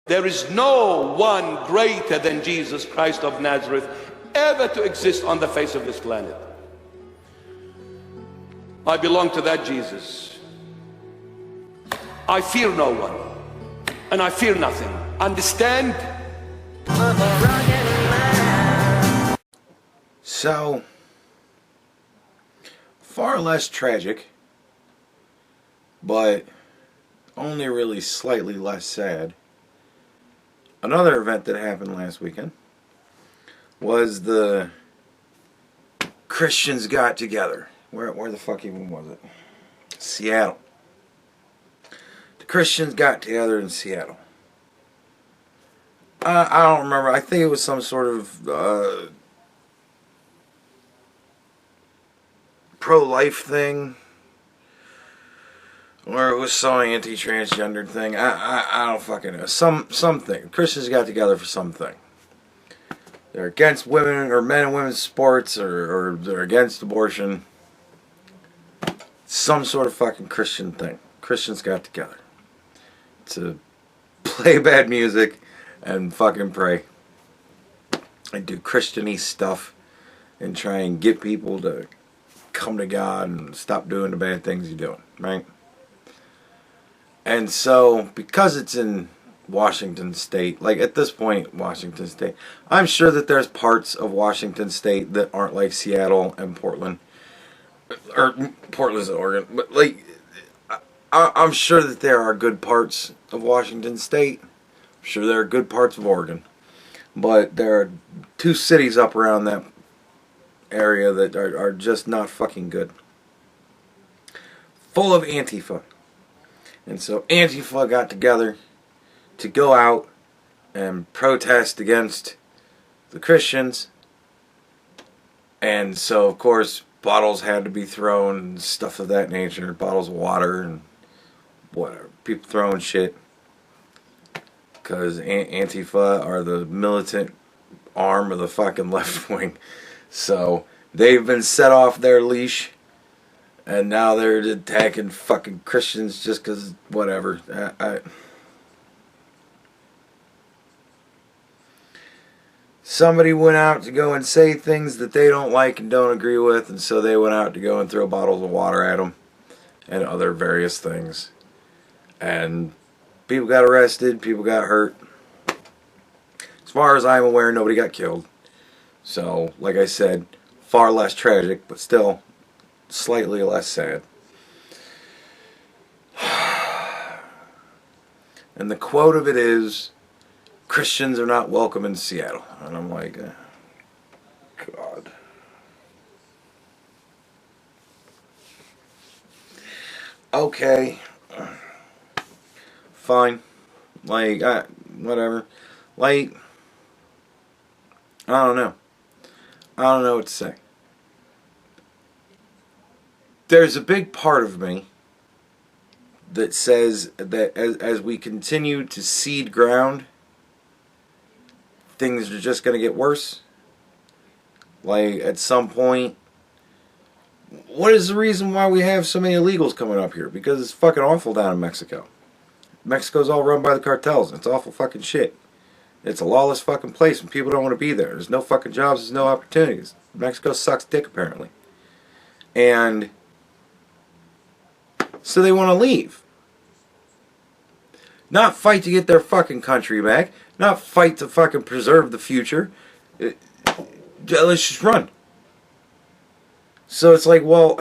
There is no one greater than Jesus Christ of Nazareth ever to exist on the face of this planet. I belong to that Jesus. I fear no one, and I fear nothing. Understand? So, far less tragic, but only really slightly less sad. Another event that happened last weekend was the Christians got together. Where the fuck even was it? Seattle. The Christians got together in Seattle. I don't remember. I think it was some sort of pro-life thing, or it was some anti-transgender thing. I don't fucking know. Something. Christians got together for something. They're against women or men and women's sports, or they're against abortion. Some sort of fucking Christian thing. Christians got together to play bad music and fucking pray and do Christian-y stuff and try and get people to come to God and stop doing the bad things you're doing, right? And so, because it's in Washington State, like at this point, Washington State, I'm sure that there's parts of Washington State that aren't like Seattle and Portland, or Portland's in Oregon, but like, I'm sure that there are good parts of Washington State. I'm sure there are good parts of Oregon, but there are two cities up around that area that are just not fucking good. Full of Antifa. And so Antifa got together to go out and protest against the Christians. And so, of course, bottles had to be thrown and stuff of that nature. Bottles of water and whatever. People throwing shit. Because Antifa are the militant arm of the fucking left wing. So, they've been set off their leash. And now they're attacking fucking Christians just because, whatever. Somebody went out to go and say things that they don't like and don't agree with, and so they went out to go and throw bottles of water at them and other various things. And people got arrested, people got hurt. As far as I'm aware, nobody got killed. So, like I said, far less tragic, but still slightly less sad. And the quote of it is, Christians are not welcome in Seattle. And I'm like, God. Okay. Fine. Like, whatever. Like, I don't know. I don't know what to say. There's a big part of me that says that as we continue to cede ground, things are just going to get worse. Like, at some point, what is the reason why we have so many illegals coming up here? Because it's fucking awful down in Mexico. Mexico's all run by the cartels. It's awful fucking shit. It's a lawless fucking place and people don't want to be there. There's no fucking jobs, there's no opportunities. Mexico sucks dick, apparently. And so they want to leave. Not fight to get their fucking country back. Not fight to fucking preserve the future. Let's just run. So it's like, well,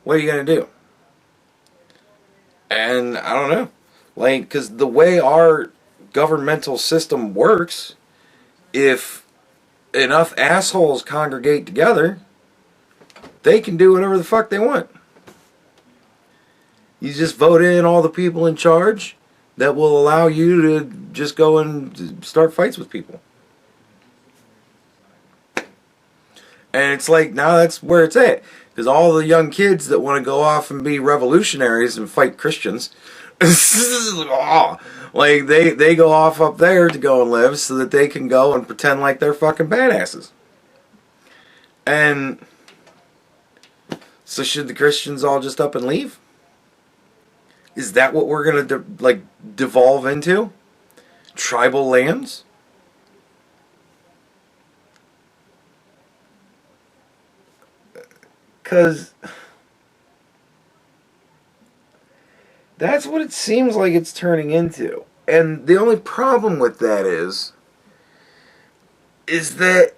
what are you going to do? And I don't know. Like, because the way our governmental system works, if enough assholes congregate together, they can do whatever the fuck they want. You just vote in all the people in charge that will allow you to just go and start fights with people. And it's like, now that's where it's at. Because all the young kids that want to go off and be revolutionaries and fight Christians, like they go off up there to go and live so that they can go and pretend like they're fucking badasses. And so should the Christians all just up and leave? Is that what we're gonna like devolve into? Tribal lands? Because that's what it seems like it's turning into. And the only problem with that is that,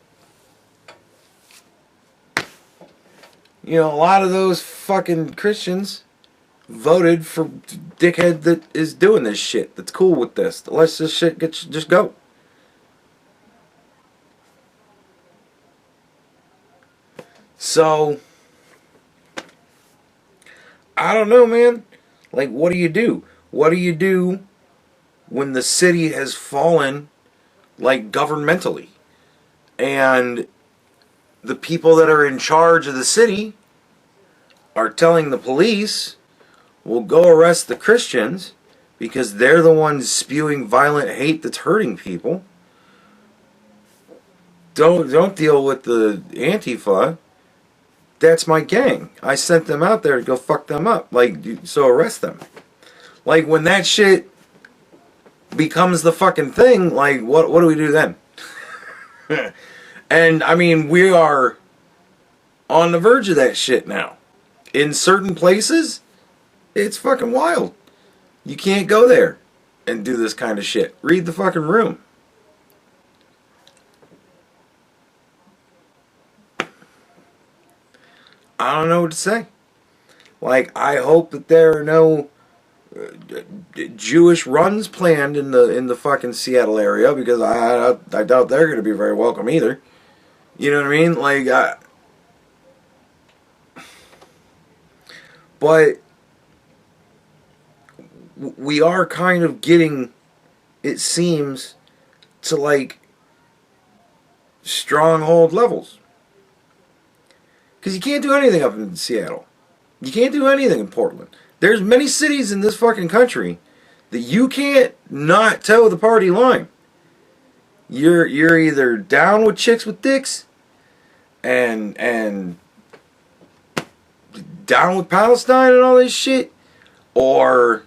you know, a lot of those fucking Christians voted for dickhead that is doing this shit, that's cool with this. Let's this shit just go. So, I don't know, man. Like, what do you do? What do you do when the city has fallen, like, governmentally? And the people that are in charge of the city are telling the police, well, go arrest the Christians because they're the ones spewing violent hate that's hurting people. Don't deal with the Antifa. That's my gang. I sent them out there to go fuck them up. Like, so arrest them. Like, when that shit becomes the fucking thing, like, what do we do then? And, I mean, we are on the verge of that shit now. In certain places, it's fucking wild. You can't go there and do this kind of shit. Read the fucking room. I don't know what to say. Like, I hope that there are no Jewish runs planned in the fucking Seattle area, because I doubt they're going to be very welcome either. You know what I mean? Like, but we are kind of getting, it seems, to like stronghold levels. Because you can't do anything up in Seattle. You can't do anything in Portland. There's many cities in this fucking country that you can't not toe the party line. You're either down with chicks with dicks and down with Palestine and all this shit, or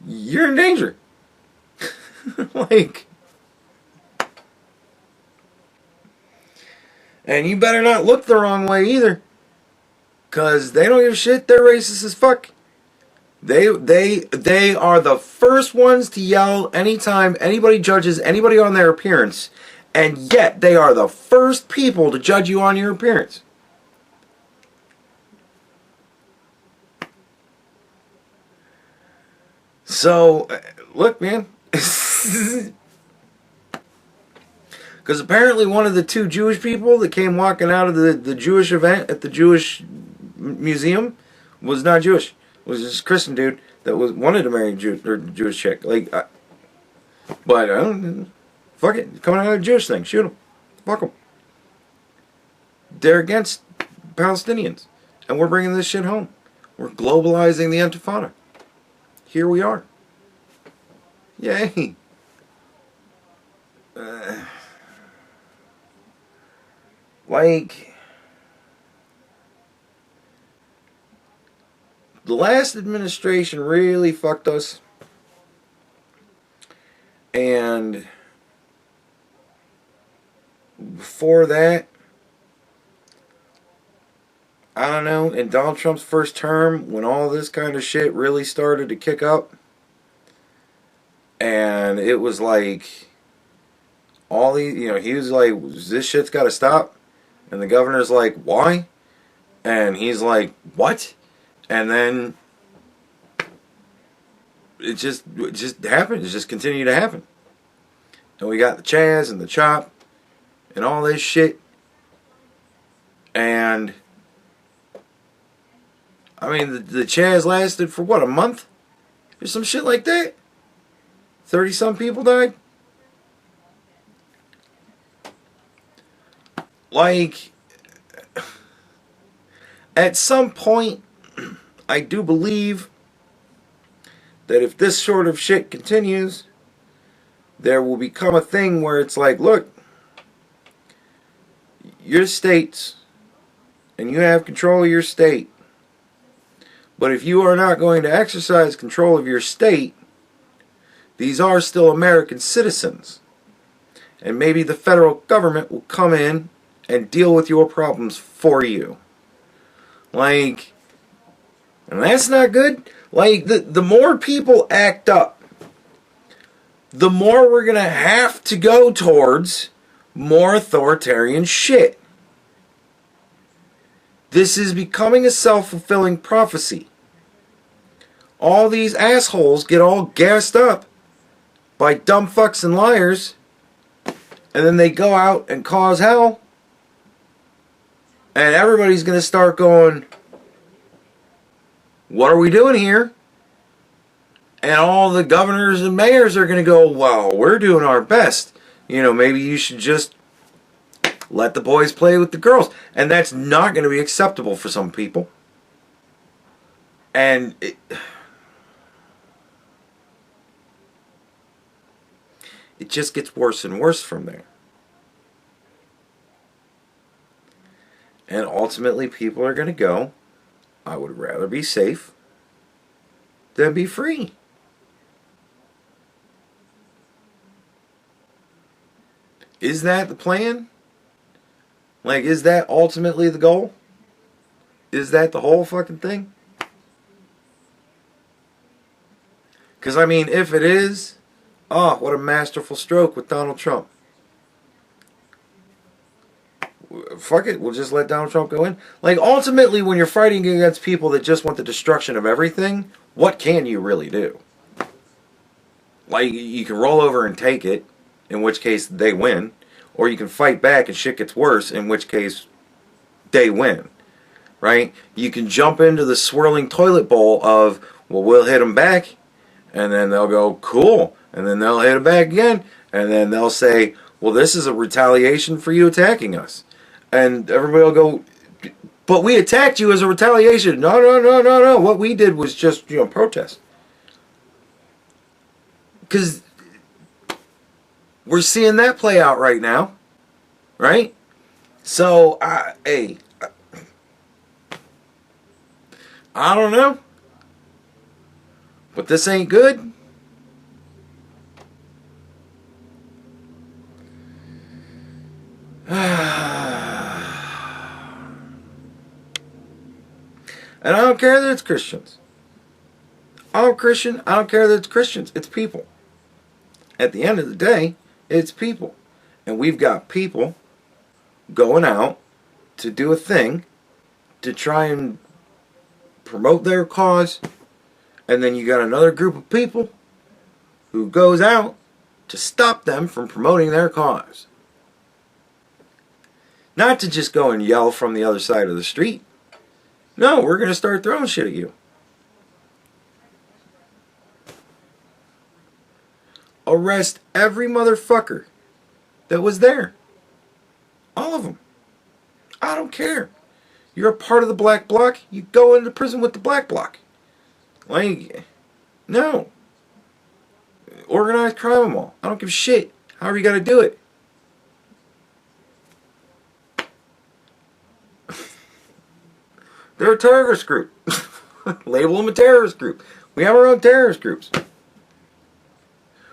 you're in danger. Like, and you better not look the wrong way either, because they don't give a shit. They're racist as fuck. They are the first ones to yell anytime anybody judges anybody on their appearance, and yet they are the first people to judge you on your appearance. So, look, man. Because apparently one of the two Jewish people that came walking out of the Jewish event at the Jewish museum was not Jewish. It was this Christian dude that wanted to marry a Jewish chick. Like, but I don't. Fuck it, coming out of a Jewish thing, shoot them, fuck them. They're against Palestinians, and we're bringing this shit home. We're globalizing the Intifada. Here we are. Yay. Like, the last administration really fucked us, and before that, I don't know, in Donald Trump's first term, when all this kind of shit really started to kick up, and it was like, all these, you know, he was like, this shit's gotta stop. And the governor's like, why? And he's like, what? And then it just happened. It just continued to happen. And we got the Chaz and the Chop and all this shit. And I mean, the Chaz lasted for what, a month? Or some shit like that? 30-some people died? Like, at some point, I do believe that if this sort of shit continues, there will become a thing where it's like, look, your states, and you have control of your state, But if you are not going to exercise control of your state, these are still American citizens. And maybe the federal government will come in and deal with your problems for you. Like, and that's not good. Like, the more people act up, the more we're going to have to go towards more authoritarian shit. This is becoming a self-fulfilling prophecy. All these assholes get all gassed up by dumb fucks and liars, and then they go out and cause hell, and everybody's going to start going, what are we doing here? And all the governors and mayors are going to go, well, we're doing our best. You know, maybe you should just let the boys play with the girls. And that's not going to be acceptable for some people. And it just gets worse and worse from there. And ultimately people are going to go, I would rather be safe than be free. Is that the plan? Like, is that ultimately the goal? Is that the whole fucking thing? Because, I mean, if it is, oh, what a masterful stroke with Donald Trump. Fuck it, we'll just let Donald Trump go in. Like, ultimately, when you're fighting against people that just want the destruction of everything, what can you really do? Like, you can roll over and take it, in which case they win. Or you can fight back and shit gets worse, in which case they win. Right? You can jump into the swirling toilet bowl of, well, we'll hit them back, and then they'll go, cool. And then they'll hit them back again, and then they'll say, well, this is a retaliation for you attacking us. And everybody will go, but we attacked you as a retaliation. No, no, no, no, no. What we did was just, protest. Because we're seeing that play out right now. Right? So, hey, I don't know. But this ain't good. And I don't care that it's Christians. I'm Christian. I don't care that it's Christians. It's people. At the end of the day, it's people. And we've got people going out to do a thing to try and promote their cause. And then you got another group of people who goes out to stop them from promoting their cause. Not to just go and yell from the other side of the street. No, we're going to start throwing shit at you. Arrest every motherfucker that was there. All of them. I don't care. You're a part of the black bloc, you go into prison with the black bloc. Like, no. Organized crime them all. I don't give a shit. However you got to do it. They're a terrorist group. Label them a terrorist group. We have our own terrorist groups.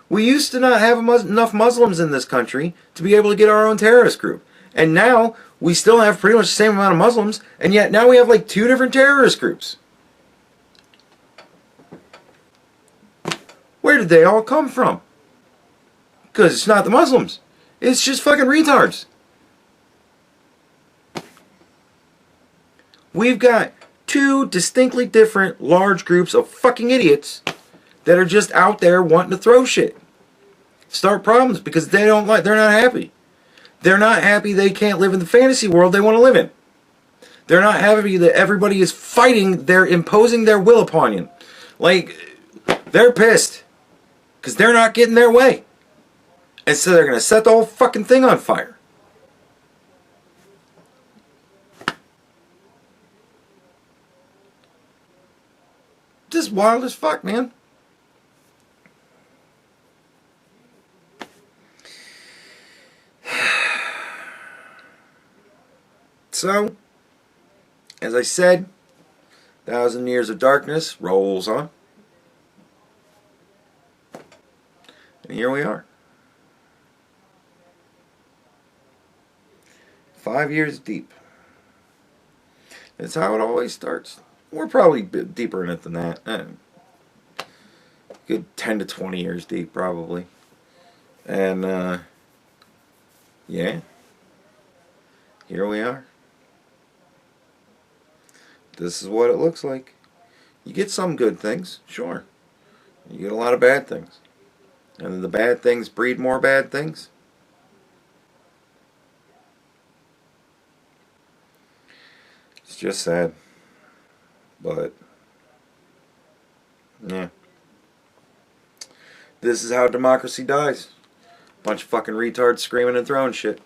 We used to not have enough Muslims in this country to be able to get our own terrorist group. And now we still have pretty much the same amount of Muslims, and yet now we have like 2 different terrorist groups. Where did they all come from? Because it's not the Muslims. It's just fucking retards. We've got 2 distinctly different large groups of fucking idiots that are just out there wanting to throw shit. Start problems because they're not happy. They're not happy they can't live in the fantasy world they want to live in. They're not happy that everybody is fighting, they're imposing their will upon you. Like, they're pissed because they're not getting their way. And so they're going to set the whole fucking thing on fire. Just wild as fuck, man. So, as I said, 1,000 years of darkness rolls on. And here we are. 5 years deep. That's how it always starts. We're probably a bit deeper in it than that. Good 10 to 20 years deep, probably. And, yeah. Here we are. This is what it looks like. You get some good things, sure. You get a lot of bad things. And the bad things breed more bad things. It's just sad. But, yeah. This is how democracy dies. Bunch of fucking retards screaming and throwing shit.